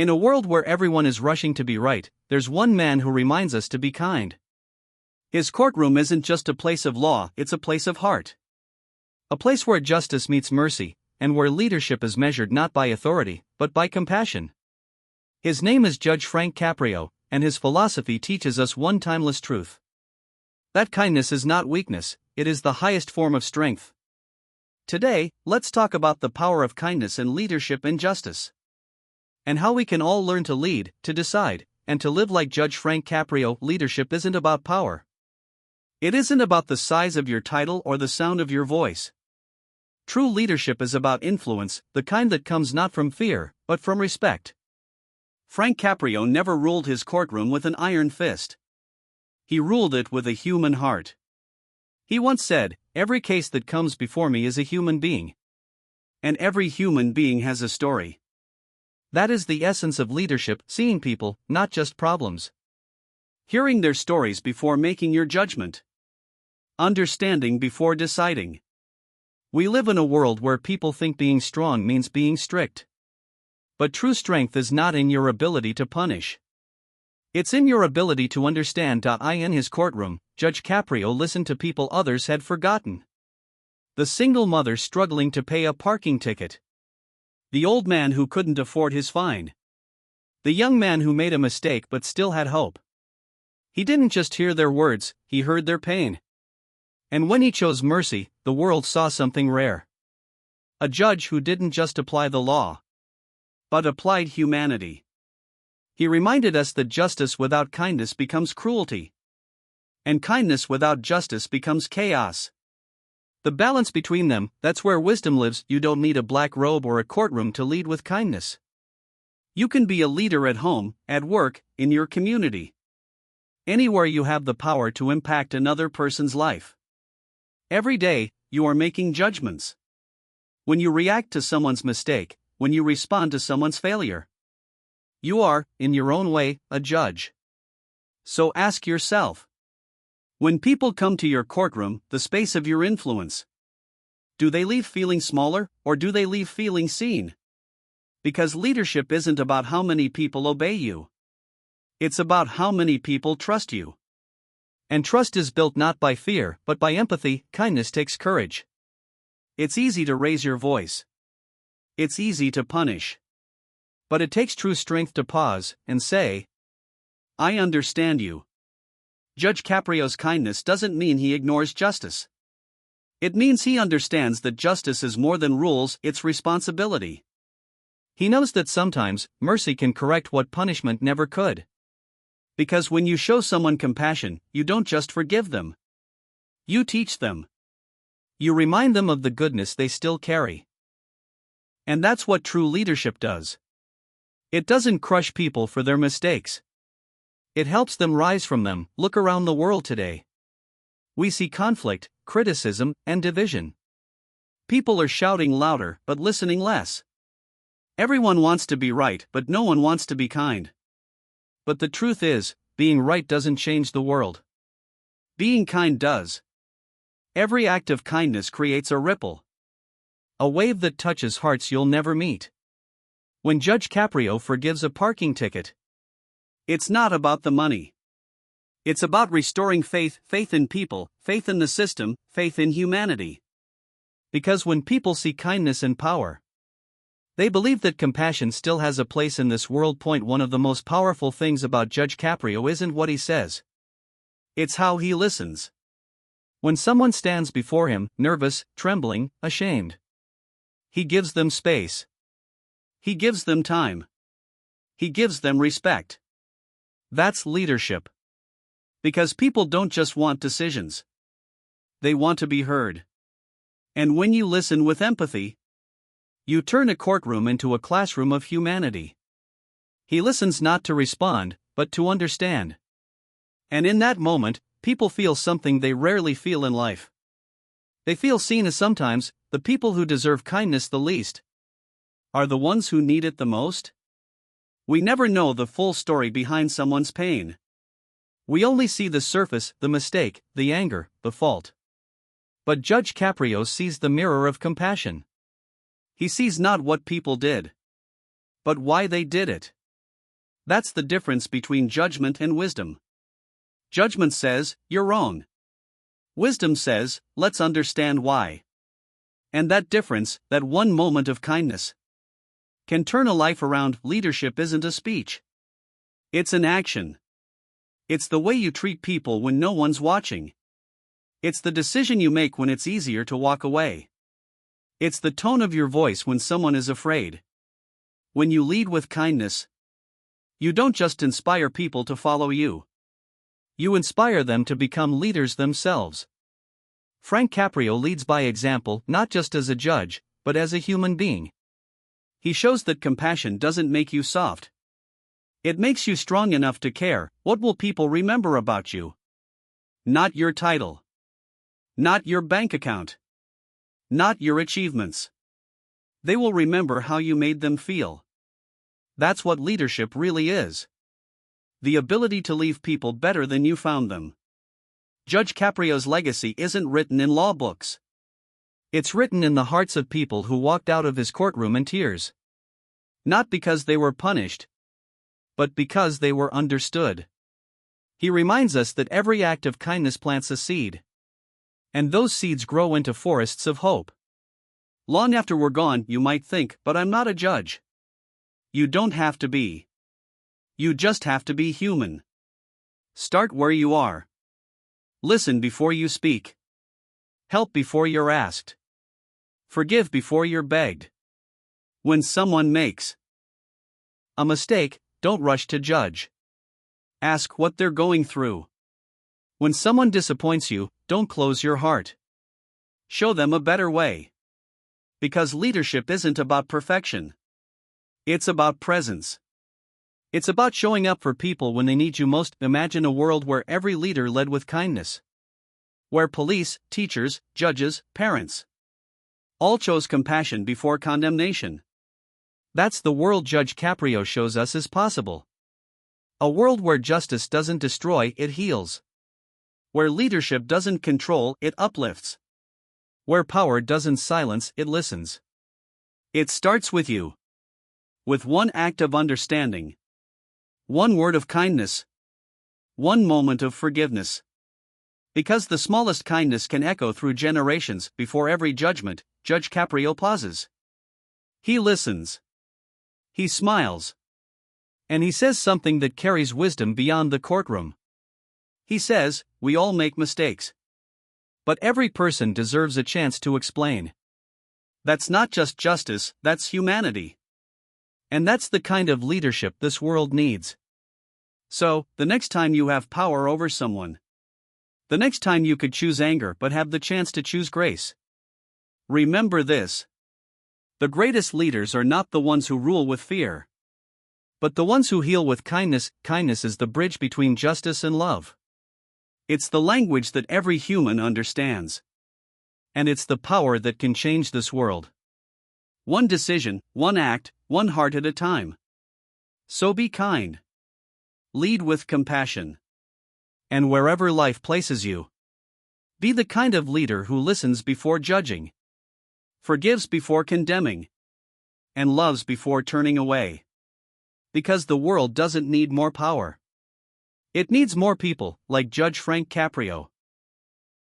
In a world where everyone is rushing to be right, there's one man who reminds us to be kind. His courtroom isn't just a place of law, it's a place of heart. A place where justice meets mercy, and where leadership is measured not by authority, but by compassion. His name is Judge Frank Caprio, and his philosophy teaches us one timeless truth: that kindness is not weakness, it is the highest form of strength. Today, let's talk about the power of kindness in leadership and justice, and how we can all learn to lead, to decide, and to live like Judge Frank Caprio. Leadership isn't about power. It isn't about the size of your title or the sound of your voice. True leadership is about influence, the kind that comes not from fear, but from respect. Frank Caprio never ruled his courtroom with an iron fist. He ruled it with a human heart. He once said, "Every case that comes before me is a human being. And every human being has a story." That is the essence of leadership, seeing people, not just problems. Hearing their stories before making your judgment. Understanding before deciding. We live in a world where people think being strong means being strict. But true strength is not in your ability to punish. It's in your ability to understand. In his courtroom, Judge Caprio listened to people others had forgotten. The single mother struggling to pay a parking ticket. The old man who couldn't afford his fine. The young man who made a mistake but still had hope. He didn't just hear their words, he heard their pain. And when he chose mercy, the world saw something rare. A judge who didn't just apply the law, but applied humanity. He reminded us that justice without kindness becomes cruelty. And kindness without justice becomes chaos. The balance between them, that's where wisdom lives. You don't need a black robe or a courtroom to lead with kindness. You can be a leader at home, at work, in your community. Anywhere you have the power to impact another person's life. Every day, you are making judgments. When you react to someone's mistake, when you respond to someone's failure, you are, in your own way, a judge. So ask yourself: when people come to your courtroom, the space of your influence, do they leave feeling smaller, or do they leave feeling seen? Because leadership isn't about how many people obey you. It's about how many people trust you. And trust is built not by fear, but by empathy. Kindness takes courage. It's easy to raise your voice. It's easy to punish. But it takes true strength to pause and say, "I understand you." Judge Caprio's kindness doesn't mean he ignores justice. It means he understands that justice is more than rules, it's responsibility. He knows that sometimes, mercy can correct what punishment never could. Because when you show someone compassion, you don't just forgive them. You teach them. You remind them of the goodness they still carry. And that's what true leadership does. It doesn't crush people for their mistakes. It helps them rise from them. Look around the world today. We see conflict, criticism, and division. People are shouting louder, but listening less. Everyone wants to be right, but no one wants to be kind. But the truth is, being right doesn't change the world. Being kind does. Every act of kindness creates a ripple. A wave that touches hearts you'll never meet. When Judge Caprio forgives a parking ticket, it's not about the money. It's about restoring faith in people, faith in the system, faith in humanity. Because when people see kindness and power, they believe that compassion still has a place in this world. One of the most powerful things about Judge Caprio isn't what he says. It's how he listens. When someone stands before him, nervous, trembling, ashamed, he gives them space. He gives them time. He gives them respect. That's leadership. Because people don't just want decisions. They want to be heard. And when you listen with empathy, you turn a courtroom into a classroom of humanity. He listens not to respond, but to understand. And in that moment, people feel something they rarely feel in life. They feel seen. As sometimes, the people who deserve kindness the least are the ones who need it the most. We never know the full story behind someone's pain. We only see the surface, the mistake, the anger, the fault. But Judge Caprio sees the mirror of compassion. He sees not what people did, but why they did it. That's the difference between judgment and wisdom. Judgment says, you're wrong. Wisdom says, let's understand why. And that difference, that one moment of kindness, can turn a life around. Leadership isn't a speech. It's an action. It's the way you treat people when no one's watching. It's the decision you make when it's easier to walk away. It's the tone of your voice when someone is afraid. When you lead with kindness, you don't just inspire people to follow you. You inspire them to become leaders themselves. Frank Caprio leads by example, not just as a judge, but as a human being. He shows that compassion doesn't make you soft. It makes you strong enough to care. What will people remember about you? Not your title. Not your bank account. Not your achievements. They will remember how you made them feel. That's what leadership really is. The ability to leave people better than you found them. Judge Caprio's legacy isn't written in law books. It's written in the hearts of people who walked out of his courtroom in tears. Not because they were punished, but because they were understood. He reminds us that every act of kindness plants a seed. And those seeds grow into forests of hope. Long after we're gone, you might think, but I'm not a judge. You don't have to be. You just have to be human. Start where you are. Listen before you speak. Help before you're asked. Forgive before you're begged. When someone makes a mistake, don't rush to judge. Ask what they're going through. When someone disappoints you, don't close your heart. Show them a better way. Because leadership isn't about perfection. It's about presence. It's about showing up for people when they need you most. Imagine a world where every leader led with kindness. Where police, teachers, judges, parents all chose compassion before condemnation. That's the world Judge Caprio shows us is possible. A world where justice doesn't destroy, it heals. Where leadership doesn't control, it uplifts. Where power doesn't silence, it listens. It starts with you. With one act of understanding. One word of kindness. One moment of forgiveness. Because the smallest kindness can echo through generations. Before every judgment, Judge Caprio pauses. He listens. He smiles. And he says something that carries wisdom beyond the courtroom. He says, we all make mistakes. But every person deserves a chance to explain. That's not just justice, that's humanity. And that's the kind of leadership this world needs. So, the next time you have power over someone, the next time you could choose anger but have the chance to choose grace, remember this. The greatest leaders are not the ones who rule with fear, but the ones who heal with kindness. Kindness is the bridge between justice and love. It's the language that every human understands. And it's the power that can change this world. One decision, one act, one heart at a time. So be kind. Lead with compassion. And wherever life places you, be the kind of leader who listens before judging, forgives before condemning, and loves before turning away. Because the world doesn't need more power. It needs more people, like Judge Frank Caprio.